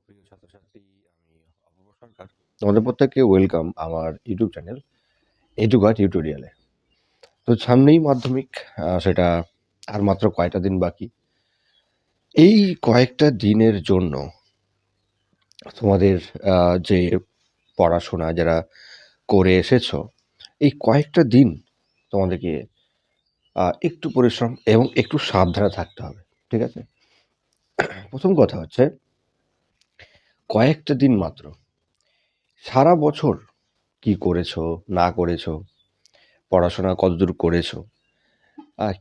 প্রিয় ছাত্রছাত্রী, আমি অপূর্ব সরকার। তোমাদের প্রত্যেককে ওয়েলকাম আমার ইউটিউব চ্যানেল এডুকা টিউটোরিয়ালে। তো সামনেই মাধ্যমিক, সেটা আর মাত্র কয়টা দিন বাকি। এই কয়েকটা দিনের জন্য তোমাদের যে পড়াশোনা যারা করে এসেছো, এই কয়েকটা দিন তোমাদেরকে একটু পরিশ্রম এবং একটু সাবধানে থাকতে হবে। ঠিক আছে? প্রথম কথা হচ্ছে, কয়েকটা দিন মাত্র। সারা বছর কি করেছো না করেছো, পড়াশোনা কতদূর করেছো,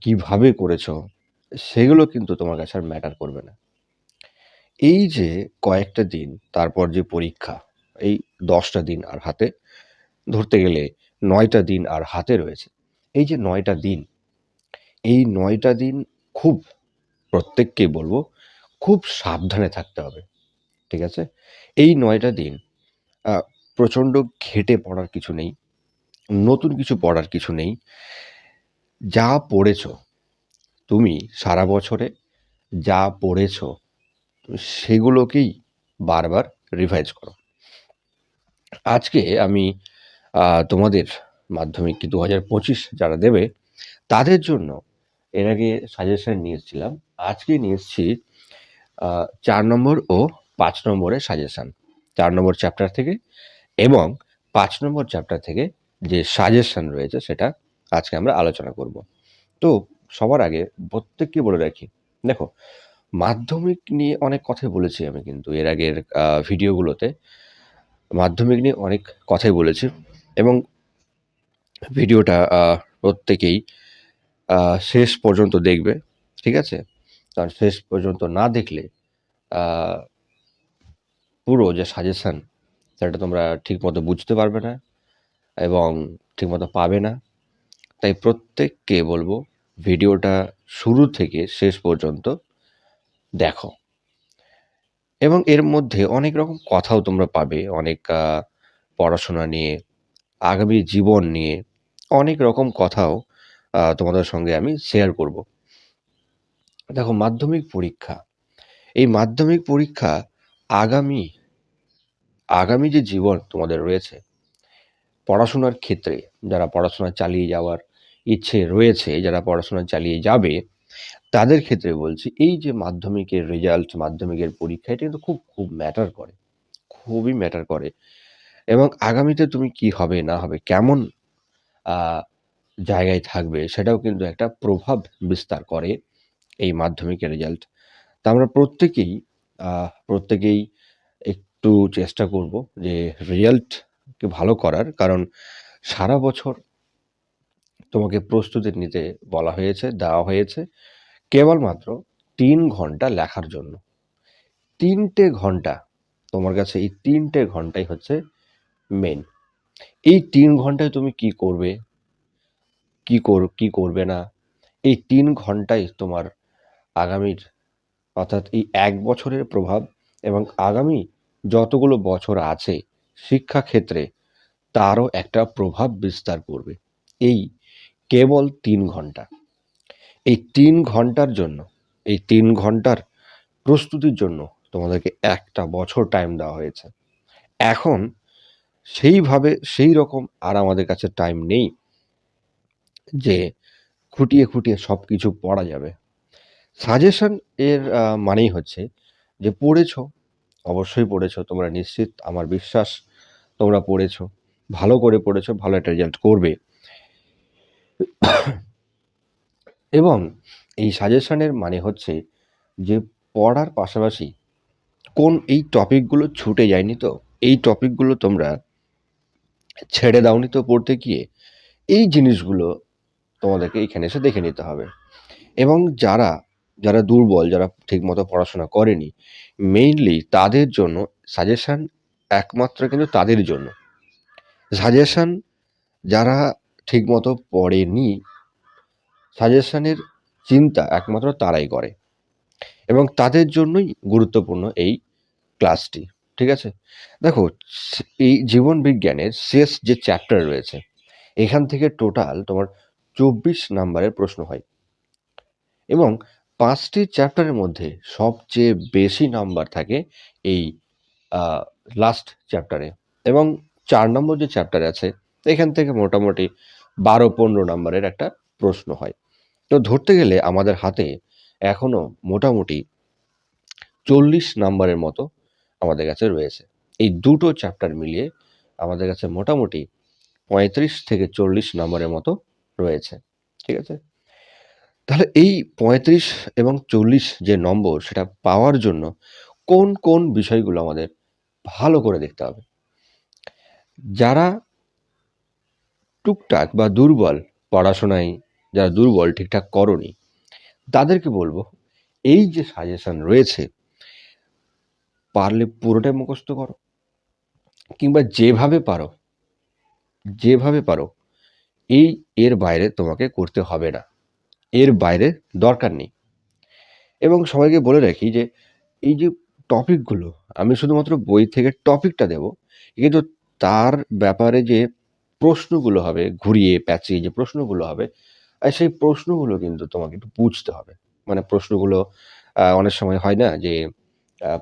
কিভাবে করেছো, সেগুলো কিন্তু তোমার কাছে আর ম্যাটার করবে না। এই যে কয়েকটা দিন, তারপর যে পরীক্ষা, এই 10টা দিন আর হাতে, ধরতে গেলে 9টা দিন আর হাতে রয়েছে। এই যে 9টা দিন, এই 9টা দিন খুব, প্রত্যেককেই বলবো, খুব সাবধানে থাকতে হবে। ঠিক আছে? এই 9টা দিন প্রচণ্ড ঘেঁটে পড়ার কিছু নেই, নতুন কিছু পড়ার কিছু নেই। যা পড়েছো তুমি সারা বছরে, যা পড়েছো সেগুলোকেই বারবার রিভাইজ করো। আজকে আমি তোমাদের মাধ্যমিক 2025 যারা দেবে তাদের জন্য এর আগে সাজেশন নিয়ে এসেছিলাম। আজকে নিয়ে এসেছি 4 নম্বর ও 5 নম্বরের সাজেশন। 4 নম্বর চ্যাপ্টার থেকে এবং 5 নম্বর চ্যাপ্টার থেকে যে সাজেশন রয়েছে সেটা আজকে আমরা আলোচনা করব। তো সবার আগে প্রত্যেককে বলে রাখি, দেখো, মাধ্যমিক নিয়ে অনেক কথাই বলেছি আমি, কিন্তু এর আগের ভিডিওগুলোতে মাধ্যমিক নিয়ে অনেক কথাই বলেছি এবং ভিডিওটা প্রত্যেকেই শেষ পর্যন্ত দেখবে। ঠিক আছে? কারণ শেষ পর্যন্ত না দেখলে পুরো যে সাজেশন সেটা তোমরা ঠিকমতো বুঝতে পারবে না এবং ঠিকমতো পাবে না। তাই প্রত্যেককে বলবো, ভিডিওটা শুরু থেকে শেষ পর্যন্ত দেখো। এবং এর মধ্যে অনেক রকম কথাও তোমরা পাবে, অনেক পড়াশোনা নিয়ে, আগামী জীবন নিয়ে অনেক রকম কথাও তোমাদের সঙ্গে আমি শেয়ার করব। দেখো, মাধ্যমিক পরীক্ষা, এই মাধ্যমিক পরীক্ষা আগামী আগামী যে জীবন তোমাদের রয়েছে পড়াশোনার ক্ষেত্রে, যারা পড়াশোনা চালিয়ে যাওয়ার ইচ্ছে রয়েছে, যারা পড়াশোনা চালিয়ে যাবে, তাদের ক্ষেত্রে বলছি, এই যে মাধ্যমিকের রেজাল্ট, মাধ্যমিকের পরীক্ষা, এটা কিন্তু খুব খুব ম্যাটার করে, খুবই ম্যাটার করে। এবং আগামীতে তুমি কি হবে না হবে, কেমন জায়গায় থাকবে, সেটাও কিন্তু একটা প্রভাব বিস্তার করে এই মাধ্যমিকের রেজাল্ট। তা আমরা প্রত্যেকেই একটু চেষ্টা করব যে রেজাল্টকে ভালো করার। কারণ সারা বছর তোমাকে প্রস্তুতি নিতে বলা হয়েছে, দেওয়া হয়েছে কেবলমাত্র 3 ঘন্টা লেখার জন্য। 3টে ঘন্টা তোমার কাছে, এই 3টে ঘন্টাই হচ্ছে মেন। এই 3 ঘন্টায় তুমি কি করবে, কি করবে না, এই 3 ঘন্টাই তোমার আগামীর, অর্থাৎ এই 1 বছরের প্রভাব এবং আগামী যতগুলো বছর আছে শিক্ষাক্ষেত্রে তারও একটা প্রভাব বিস্তার করবে। এই কেবল 3 ঘন্টা, এই 3 ঘন্টার জন্য, এই 3 ঘন্টার প্রস্তুতির জন্য তোমাদেরকে 1টা বছর টাইম দেওয়া হয়েছে। এখন সেই রকম আর আমাদের কাছে টাইম নেই যে খুঁটিয়ে খুঁটিয়ে সব কিছু পড়া যাবে। সাজেশন এর মানেই হচ্ছে যে পড়েছো, অবশ্যই পড়েছো, তোমরা নিশ্চিত, আমার বিশ্বাস তোমরা পড়েছো, ভালো করে পড়েছো, ভালো একটা রেজাল্ট করবে। এবং এই সাজেশনের মানে হচ্ছে যে পড়ার পাশাপাশি এই টপিকগুলো ছুটে যায়নি তো, এই টপিকগুলো তোমরা ছেড়ে দাওনি তো পড়তে গিয়ে, এই জিনিসগুলো তোমাদেরকে এখানে এসে দেখে নিতে হবে। এবং যারা যারা দুর্বল, যারা ঠিকমতো পড়াশোনা করেনি, মেইনলি তাদের জন্য সাজেশন, একমাত্র কিন্তু তাদের জন্য সাজেশন। যারা ঠিকমতো পড়েনি, সাজেশনের চিন্তা একমাত্র তারাই করে এবং তাদের জন্যই গুরুত্বপূর্ণ এই ক্লাসটি। ঠিক আছে? দেখো, এই জীবন বিজ্ঞানের শেষ যে চ্যাপ্টার রয়েছে, এখান থেকে টোটাল তোমার 24 নাম্বারের প্রশ্ন হয় এবং 5টি চ্যাপ্টারের মধ্যে সবচেয়ে বেশি নাম্বার থাকে এই লাস্ট চ্যাপ্টারে, এবং 4 নম্বর যে চ্যাপ্টারে আছে এখান থেকে মোটামুটি 12-15 নম্বরের একটা প্রশ্ন হয়। তো ধরতে গেলে আমাদের হাতে এখনো মোটামুটি 40 নম্বরের মতো আমাদের কাছে রয়েছে। এই দুটো চ্যাপ্টার মিলিয়ে আমাদের কাছে মোটামুটি 35 থেকে 40 নম্বরের মতো রয়েছে। ঠিক আছে? তাহলে এই 35 এবং 40 যে নম্বর সেটা পাওয়ার জন্য কোন কোন বিষয়গুলো আমাদের ভালো করে দেখতে হবে? যারা টুকটাক বা দুর্বল পড়াশোনায়, যারা দুর্বল ঠিকঠাক করোনি, তাদেরকে বলবো এই যে সাজেশন রয়েছে পারলে পুরোটাই মুখস্থ করো, কিংবা যেভাবে পারো এর বাইরে তোমাকে করতে হবে না, এর বাইরে দরকার নেই। এবং সবাইকে বলে রাখি যে এই যে টপিকগুলো আমি শুধুমাত্র বই থেকে টপিকটা দেব, কিন্তু তার ব্যাপারে যে প্রশ্নগুলো হবে, ঘুরিয়ে প্যাঁচিয়ে যে প্রশ্নগুলো হবে, সেই প্রশ্নগুলো কিন্তু তোমাকে একটু বুঝতে হবে। মানে প্রশ্নগুলো অনেক সময় হয় না যে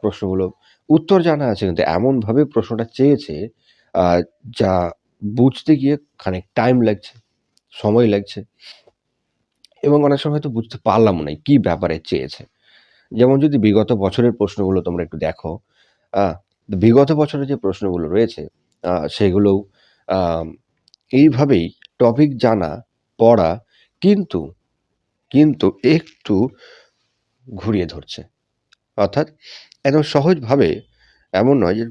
প্রশ্নগুলো উত্তর জানা আছে কিন্তু এমনভাবে প্রশ্নটা চেয়েছে যা বুঝতে গিয়ে খানিক টাইম লাগছে, সময় লাগছে, এবং অনেক সময় হয়তো বুঝতে পারলামও না কি ব্যাপারে চেয়েছে। যেমন যদি বিগত বছরের প্রশ্নগুলো তোমরা একটু দেখো, বিগত বছরের যে প্রশ্নগুলো রয়েছে সেগুলোও আম এইভাবেই টপিক জানা, পড়া, কিন্তু কিন্তু একটু ঘুরিয়ে ধরছে। অর্থাৎ একদম সহজভাবে এমন নয় যে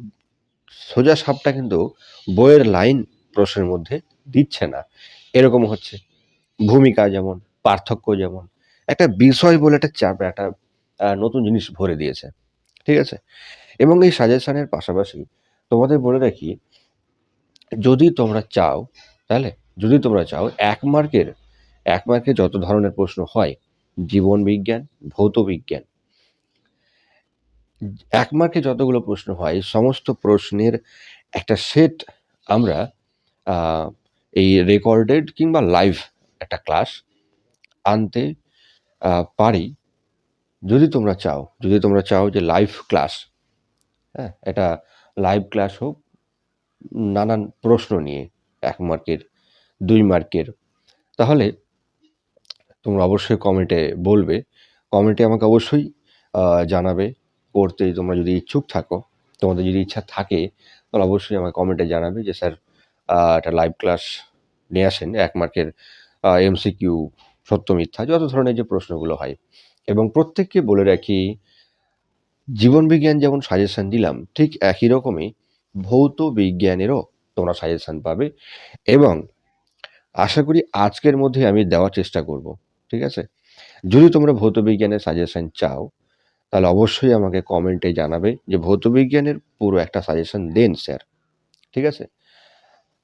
সোজা সাপটা কিন্তু বইয়ের লাইন প্রশ্নের মধ্যে দিচ্ছে না, এরকম হচ্ছে। ভূমিকা যেমন, পার্থক্য যেমন, একটা বিষয় বলে একটা একটা নতুন জিনিস ভরে দিয়েছে। ঠিক আছে? এবং এই সাজেশনের পাশাপাশি তোমাদের বলে রাখি, যদি তোমরা চাও তাহলে যদি তোমরা চাও 1 মার্কের যত ধরনের প্রশ্ন হয়, জীবন বিজ্ঞান, ভৌত বিজ্ঞান, 1 মার্কে যতগুলো প্রশ্ন হয় সমস্ত প্রশ্নের একটা সেট আমরা এই রেকর্ডেড কিংবা লাইভ একটা ক্লাস আনতে পারি। যদি তোমরা চাও যে লাইভ ক্লাস, হ্যাঁ, এটা লাইভ ক্লাস হোক নানান প্রশ্ন নিয়ে, 1 মার্কের, 2 মার্কের, তাহলে তোমরা অবশ্যই কমেন্টে বলবে। কমেন্টে আমাকে অবশ্যই জানাবে করতে, তোমরা যদি ইচ্ছুক থাকো, তোমাদের যদি ইচ্ছা থাকে তাহলে অবশ্যই আমাকে কমেন্টে জানাবে যে স্যার একটা লাইভ ক্লাস নিয়ে আসেন 1 মার্কের এমসিকিউ, সত্য মিথ্যা যত ধরনের যে প্রশ্নগুলো হয়। এবং প্রত্যেককে বলে রাখি, জীবন বিজ্ঞান যেমন সাজেশন দিলাম ঠিক একই রকমই ভৌত বিজ্ঞানেরও তোমরা সাজেশন পাবে, এবং আশা করি আজকের মধ্যে আমি দেওয়ার চেষ্টা করব। ঠিক আছে? যদি তোমরা ভৌত বিজ্ঞানের সাজেশন চাও তাহলে অবশ্যই আমাকে কমেন্টে জানাবে যে ভৌত বিজ্ঞানের পুরো একটা সাজেশন দেন স্যার। ঠিক আছে?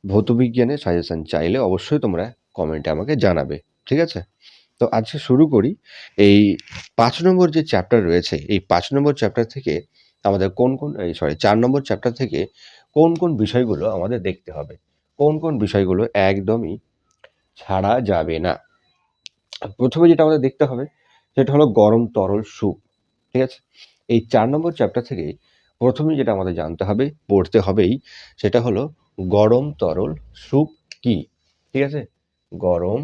ভৌত বিজ্ঞানের সাজেশন চাইলে অবশ্যই তোমরা কমেন্টে আমাকে জানাবে। ঠিক আছে? তো আজকে শুরু করি। এই 5 নম্বর যে চ্যাপ্টার রয়েছে, এই 5 নম্বর চ্যাপ্টার থেকে আমাদের এই 4 নম্বর চ্যাপ্টার থেকে কোন কোন বিষয়গুলো আমাদের দেখতে হবে, কোন কোন বিষয়গুলো একদমই ছাড়া যাবে না। প্রথমে যেটা আমাদের দেখতে হবে সেটা হলো গরম তরল স্যুপ। ঠিক আছে? এই 4 নম্বর চ্যাপ্টার থেকে প্রথমেই যেটা আমাদের জানতে হবে, পড়তে হবেই, সেটা হলো গরম তরল স্যুপ কি? ঠিক আছে? গরম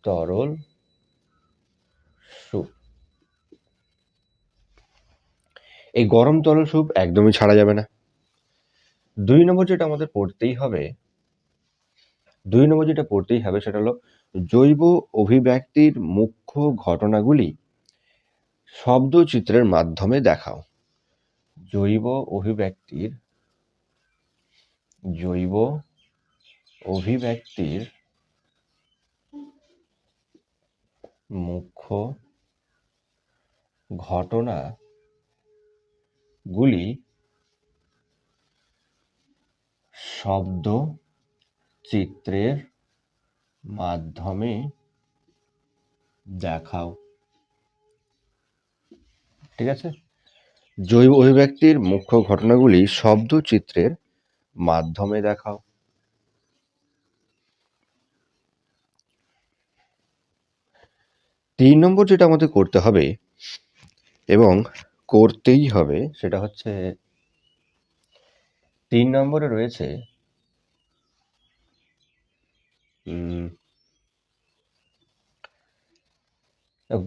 তরল স্যুপ। এই গরম তরল স্যুপ একদমই ছাড়া যাবে না। 2 নম্বর যেটা আমাদের পড়তেই হবে, 2 নম্বর যেটা পড়তেই হবে সেটা হলো জৈব অভিব্যক্তির মুখ্য ঘটনাগুলি শব্দচিত্রের মাধ্যমে দেখাও। জৈব অভিব্যক্তির মুখ্য ঘটনাগুলি শব্দচিত্রের মাধ্যমে দেখাও। ঠিক আছে? জৈব অভিব্যক্তির মুখ্য ঘটনাগুলি শব্দচিত্রের মাধ্যমে দেখাও। 3 নম্বর যেটা আমাদের করতে হবে এবং করতেই হবে সেটা হচ্ছে 3 নম্বরে রয়েছে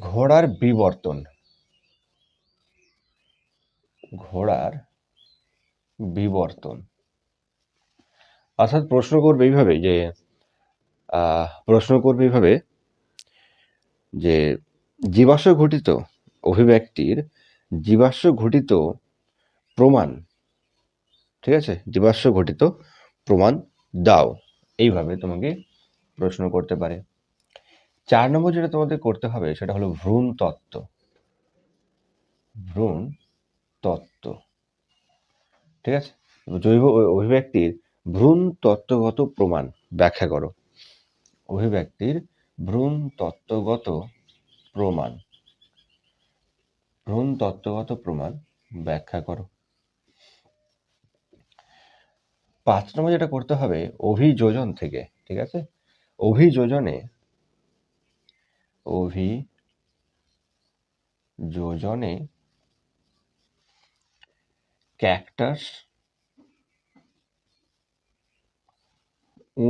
ঘোড়ার বিবর্তন। ঘোড়ার বিবর্তন অর্থাৎ প্রশ্ন করবে এইভাবে যে জীবাশ্ম ঘটিত অভিব্যক্তির জীবাশ্ম ঘটিত প্রমাণ, ঠিক আছে, জীবাশ্ম ঘটিত প্রমাণ দাও, এইভাবে তোমাকে প্রশ্ন করতে পারে। 4 নম্বর যেটা তোমাদের করতে হবে সেটা হলো ভ্রূণ তত্ত্ব। ভ্রূণ তত্ত্ব, ঠিক আছে, জৈব অভিব্যক্তির ভ্রূণ তত্ত্বগত প্রমাণ ব্যাখ্যা করো। অভিব্যক্তির ভ্রূণ তত্ত্বগত প্রমাণ, ভ্রূণ তত্ত্বগত প্রমাণ ব্যাখ্যা করো। 5 নম্বর যেটা করতে হবে অভিযোজন থেকে, ঠিক আছে, অভিযোজনে ক্যাকটাস,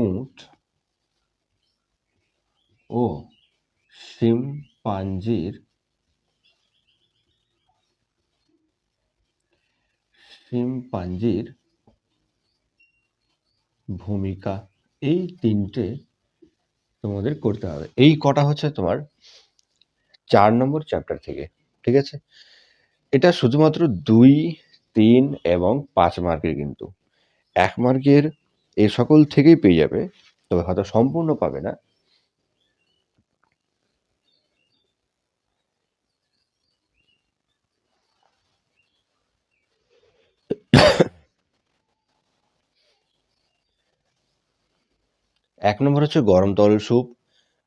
উট ও শিম্পাঞ্জির ভূমিকা, এই 3টে তোমাদের করতে হবে। এই কটা হচ্ছে তোমার 4 নম্বর চ্যাপ্টার থেকে, ঠিক আছে। এটা শুধুমাত্র 2, 3 এবং 5 মার্কের, কিন্তু 1 মার্কের এই সকল থেকেই পেয়ে যাবে, তবে হয়তো সম্পূর্ণ পাবে না। এক নম্বর হচ্ছে গরম তরল স্যুপ।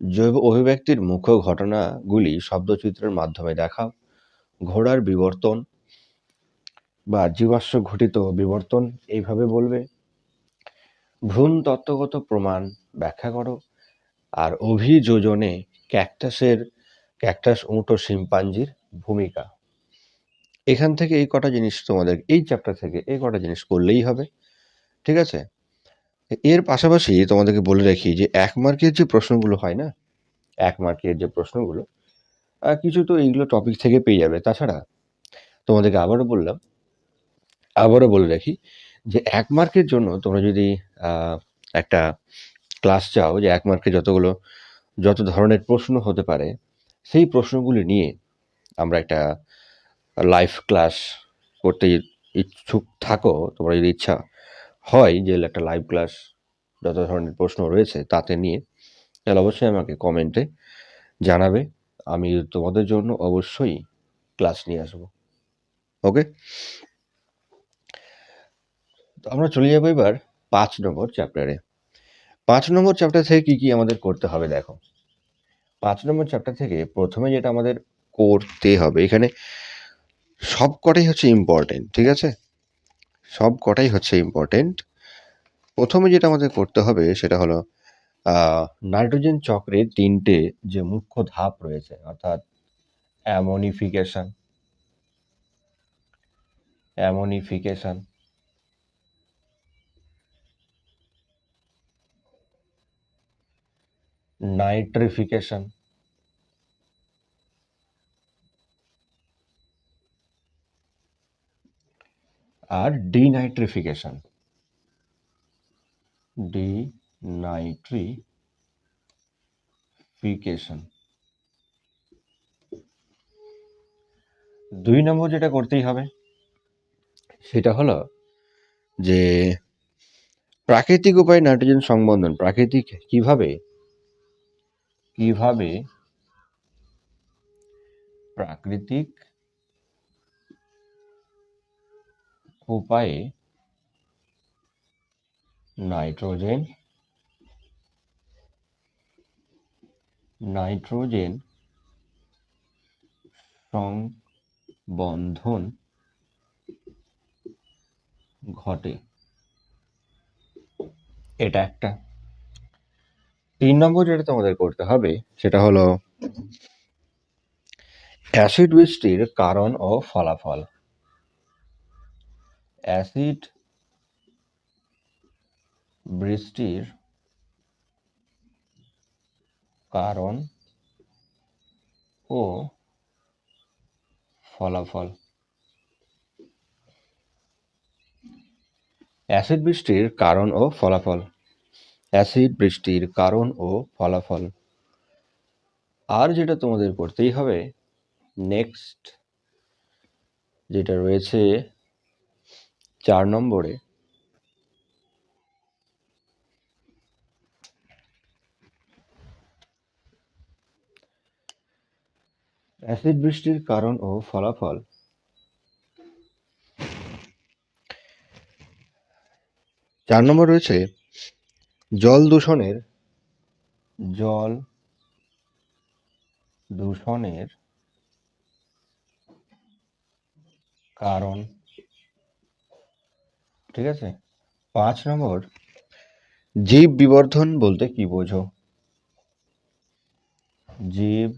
জৈব অভিব্যক্তির মুখ্য ঘটনাগুলি শব্দচিত্রের মাধ্যমে দেখাও। ঘোড়ার বিবর্তন বা জীবাশ্ম ঘটিত বিবর্তন এইভাবে বলবে। ভ্রূণ তত্ত্বগত প্রমাণ ব্যাখ্যা করো। আর অভিযোজনে ক্যাকটাস, উট ও শিম্পাঞ্জির ভূমিকা। এখান থেকে এই কটা জিনিস তোমাদের এই চ্যাপ্টার থেকে এই কটা জিনিস করলেই হবে, ঠিক আছে। এর পাশাপাশি তোমাদেরকে বলে রাখি যে 1 মার্কের যে প্রশ্নগুলো হয় না, 1 মার্কের যে প্রশ্নগুলো কিছু তো এইগুলো টপিক থেকে পেয়ে যাবে। তাছাড়া তোমাদেরকে আবারও বলে রাখি যে 1 মার্কের জন্য তোমরা যদি একটা ক্লাস চাও যে 1 মার্কে যত ধরনের প্রশ্ন হতে পারে সেই প্রশ্নগুলি নিয়ে আমরা একটা লাইভ ক্লাস করতে ইচ্ছুক থাকো, তোমরা যদি ইচ্ছা হয় যে একটা লাইভ ক্লাস যত ধরনের প্রশ্ন রয়েছে তাতে নিয়ে, তাহলে অবশ্যই আমাকে কমেন্টে জানাবে। আমি তোমাদের জন্য অবশ্যই ক্লাস নিয়ে আসবো। ওকে, তো আমরা চলে যাবো এবার 5 নম্বর চ্যাপ্টারে। 5 নম্বর চ্যাপ্টার থেকে কি আমাদের করতে হবে দেখো। 5 নম্বর চ্যাপ্টার থেকে প্রথমে যেটা আমাদের করতে হবে, এখানে সব কটাই হচ্ছে ইম্পর্টেন্ট, ঠিক আছে, সব কটাই হচ্ছে ইম্পর্টেন্ট। প্রথমে যেটা আমাদের করতে হবে সেটা হলো নাইট্রোজেন চক্রের 3টে যে মুখ্য ধাপ রয়েছে, অর্থাৎ অ্যামোনিফিকেশন, নাইট্রিফিকেশন আর ডিনাইট্রিফিকেশন। দুই নম্বর যেটা করতেই হবে সেটা হলো যে প্রাকৃতিক উপায়ে নাইট্রোজেন সংবন্ধন, প্রাকৃতিক কিভাবে প্রাকৃতিক উপায়ে নাইট্রোজেন সংবন্ধন ঘটে, এটা একটা। 3 নম্বর যেটা তোমাদের করতে হবে সেটা হলো অ্যাসিড বৃষ্টির কারণ ও ফলাফল। অ্যাসিড বৃষ্টির কারণ ও ফলাফল। অ্যাসিড বৃষ্টির কারণ ও ফলাফল। অ্যাসিড বৃষ্টির কারণ ও ফলাফল। আর যেটা তোমাদের করতেই হবে, নেক্সট যেটা রয়েছে 4 নম্বরে, অ্যাসিড বৃষ্টির কারণ ও ফলাফল। 4 নম্বর রয়েছে জল দূষণের কারণ। ঠিক আছে। 5 নম্বর, জীব বিবর্ধন বলতে কি বোঝো? জীব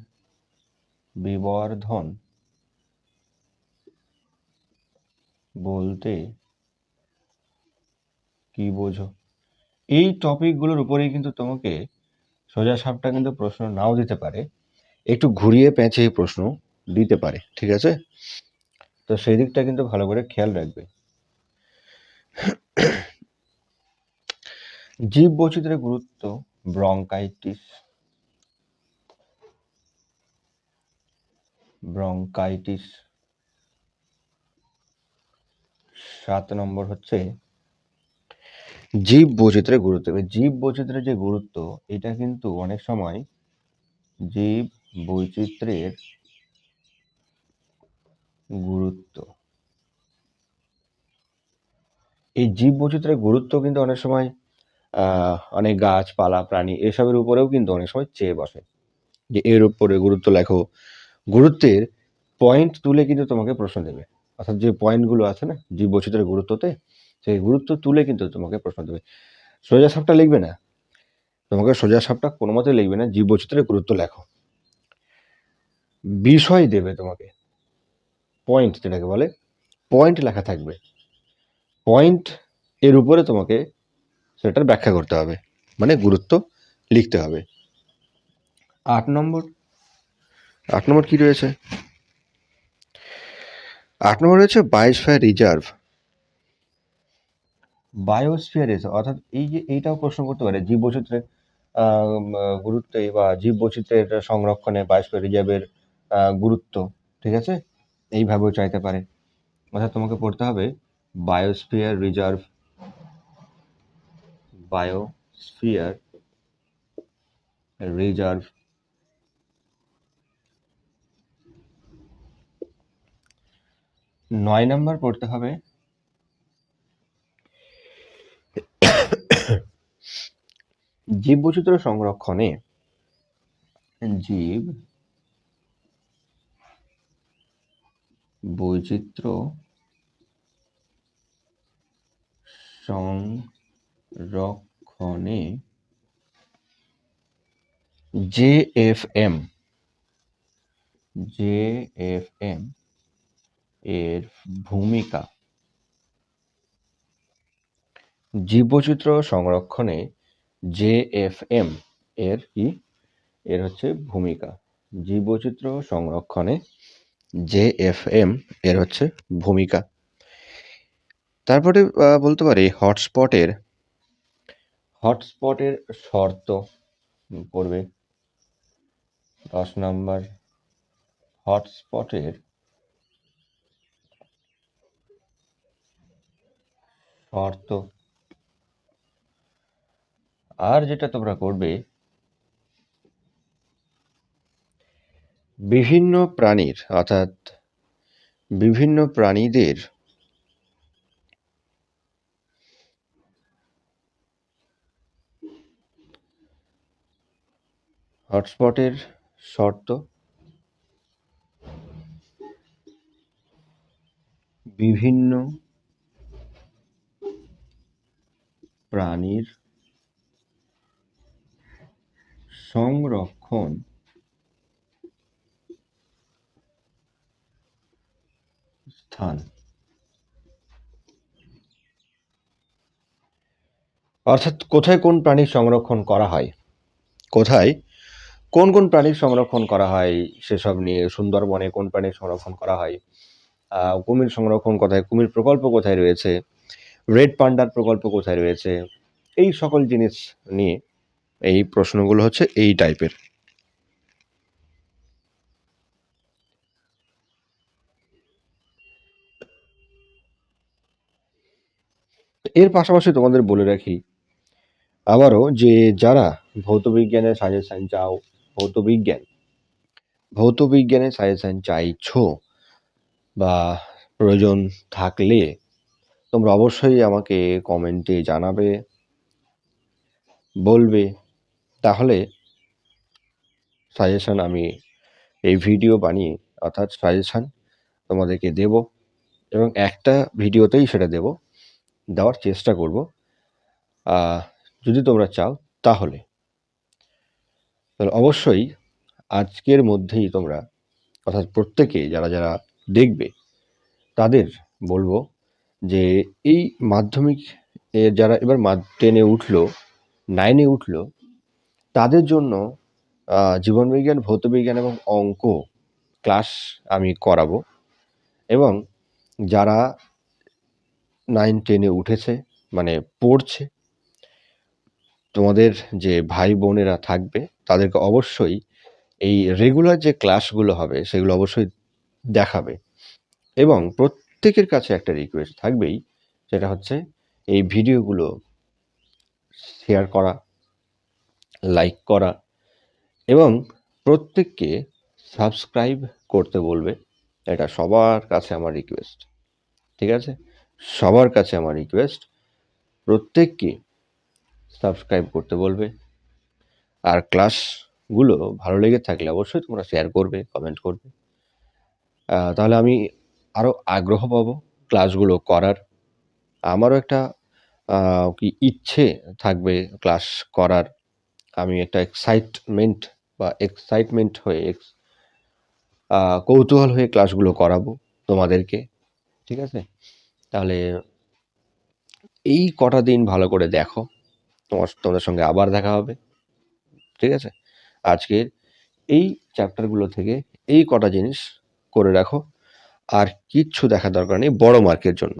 বিবর্ধন বলতে কি বোঝো? এই টপিকগুলোর উপরেই কিন্তু তোমাকে সোজা সাপটা কিন্তু প্রশ্ন নাও দিতে পারে, একটু ঘুরিয়ে পেঁচিয়ে প্রশ্ন দিতে পারে। ঠিক আছে, তো সেই দিকটা কিন্তু ভালো করে খেয়াল রাখবে। জীব বৈচিত্র্যের গুরুত্ব, ব্রঙ্কাইটিস। 7 নম্বর হচ্ছে জীব বৈচিত্র্যের গুরুত্ব। জীব বৈচিত্র্যের যে গুরুত্ব, এটা কিন্তু অনেক সময় জীব বৈচিত্র্যের গুরুত্ব, এই জীব বৈচিত্র্যের গুরুত্ব কিন্তু অনেক সময় অনেক গাছপালা প্রাণী এসবের উপরেও কিন্তু অনেক সময় চেয়ে বসে, যে এর উপরে গুরুত্ব লেখো। গুরুত্বের পয়েন্ট তুলে কিন্তু তোমাকে প্রশ্ন দেবে, অর্থাৎ যে পয়েন্টগুলো আছে না জীব বৈচিত্র্যের গুরুত্বতে, সেই গুরুত্ব তুলে কিন্তু তোমাকে প্রশ্ন দেবে। সোজা সাপটা লিখবে না, তোমাকে সোজা সাপটা কোনো মতে লিখবে না, জীব বৈচিত্র্যের গুরুত্ব লেখো। বিষয় দেবে তোমাকে, পয়েন্ট যেটাকে বলে, পয়েন্ট লেখা থাকবে, পয়েন্ট এর উপরে তোমাকে সেটার ব্যাখ্যা করতে হবে, মানে গুরুত্ব লিখতে হবে। 8 নম্বর কি রয়েছে? 8 নম্বর রয়েছে বায়োস্ফিয়ার রিজার্ভ। বায়োস্ফিয়ার রিজার্ভ অর্থাৎ এই যে এইটাও প্রশ্ন করতে পারে, জীব বৈচিত্র্যের গুরুত্বে বা জীব বৈচিত্র্যের সংরক্ষণে বায়োস্ফিয়ার রিজার্ভের গুরুত্ব। ঠিক আছে, এইভাবেও চাইতে পারে। অর্থাৎ তোমাকে পড়তে হবে বায়োস্ফিয়ার রিজার্ভ, বায়োস্ফিয়ার রিজার্ভ। 9 নম্বর পড়তে হবে জীব বৈচিত্র্য সংরক্ষণে, জীব বৈচিত্র্য সংরক্ষণে জেএফএম এর ভূমিকা। জীববৈচিত্র্য সংরক্ষণে জেএফএম এর হচ্ছে ভূমিকা। জীববৈচিত্র্য সংরক্ষণে জেএফএম এর হচ্ছে ভূমিকা। তারপরে বলতে পারি হটস্পটের শর্ত পড়বে। 10 নম্বর, হটস্পটের শর্ত। আর যেটা তোমরা করবে, বিভিন্ন প্রাণীর অর্থাৎ বিভিন্ন প্রাণীদের হটস্পটের শর্ত, বিভিন্ন প্রাণীর সংরক্ষণ স্থান, অর্থাৎ কোথায় কোন প্রাণীর সংরক্ষণ করা হয়, কোথায় কোন কোন প্রাণীর সংরক্ষণ করা হয় সেসব নিয়ে, সুন্দরবনে কোন প্রাণীর সংরক্ষণ করা হয়, কুমির সংরক্ষণ কোথায়, কুমির প্রকল্প কোথায় রয়েছে, রেড পান্ডার প্রকল্প কোথায় রয়েছে, এই সকল জিনিস নিয়ে এই প্রশ্নগুলো হচ্ছে এই টাইপের। এর পাশাপাশি তোমাদের বলে রাখি আবারও যে যারা ভৌতবিজ্ঞানের সাজেশন চাও, ভৌতবিজ্ঞানের সাজেশন চাইছো বা প্রয়োজন থাকলে তোমরা অবশ্যই আমাকে কমেন্টে জানাবে, বলবে, তাহলে সাজেশন আমি এই ভিডিও বানিয়ে অর্থাৎ সাজেশন তোমাদেরকে দেব এবং একটা ভিডিওতেই সেটা দেওয়ার চেষ্টা করব যদি তোমরা চাও তাহলে অবশ্যই আজকের মধ্যেই তোমরা অর্থাৎ প্রত্যেকে যারা যারা দেখবে তাদের বলবো যে এই মাধ্যমিক এর যারা এবার 10-এ উঠলো, 9-এ উঠলো, তাদের জন্য জীবনবিজ্ঞান, ভৌতবিজ্ঞান এবং অঙ্ক ক্লাস আমি করাবো। এবং যারা 9-10-এ উঠেছে মানে পড়ছে, তোমাদের যে ভাই বোনেরা থাকবে তাদেরকে অবশ্যই এই রেগুলার যে ক্লাসগুলো হবে সেগুলো অবশ্যই দেখাবে। এবং প্রত্যেকের কাছে একটা রিকোয়েস্ট থাকবেই, সেটা হচ্ছে এই ভিডিওগুলো শেয়ার করা, লাইক করা এবং প্রত্যেককে সাবস্ক্রাইব করতে বলবে। এটা সবার কাছে আমার রিকোয়েস্ট, ঠিক আছে? সবার কাছে আমার রিকোয়েস্ট, প্রত্যেককে সাবস্ক্রাইব করতে বলবে। আর ক্লাসগুলো ভালো লেগে থাকলে অবশ্যই তোমরা শেয়ার করবে, কমেন্ট করবে। তাহলে আমি আরও আগ্রহ পাবো ক্লাসগুলো করার। আমারও একটা কি ইচ্ছে থাকবে ক্লাস করার। আমি একটা এক্সাইটমেন্ট হয়ে কৌতূহল হয়ে ক্লাসগুলো করাবো তোমাদেরকে, ঠিক আছে? তাহলে এই কটা দিন ভালো করে দেখো, তোমাদের সঙ্গে আবার দেখা হবে, ঠিক আছে? আজকের এই চ্যাপ্টারগুলো থেকে এই কটা জিনিস করে রাখো, আর কিচ্ছু দেখার দরকার নেই বড় মার্কের জন্য।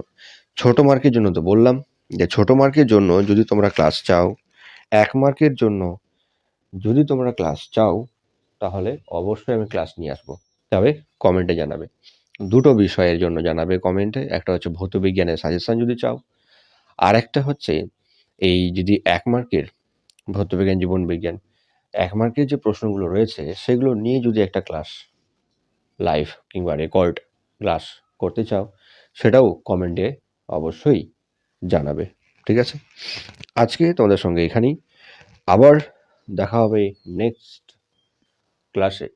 ছোট মার্কের জন্য তো বললাম যে ছোট মার্কের জন্য যদি তোমরা ক্লাস চাও, 1 মার্কের জন্য যদি তোমরা ক্লাস চাও, তাহলে অবশ্যই আমি ক্লাস নিয়ে আসবো। তবে কমেন্টে জানাবে, দুটো বিষয়ের জন্য জানাবে কমেন্টে। একটা হচ্ছে ভৌতবিজ্ঞানের সাজেশন যদি চাও, আর একটা হচ্ছে এই যদি 1 মার্কের ভৌতবিজ্ঞান, জীবনবিজ্ঞান 1 মার্কের যে প্রশ্নগুলো রয়েছে সেগুলো নিয়ে যদি একটা ক্লাস লাইভ কিংবা রেকর্ড ক্লাস করতে চাও, সেটাও কমেন্টে অবশ্যই জানাবে, ঠিক আছে? আজকে তোমাদের সঙ্গে এখানেই, আবার দেখা হবে নেক্সট ক্লাসে।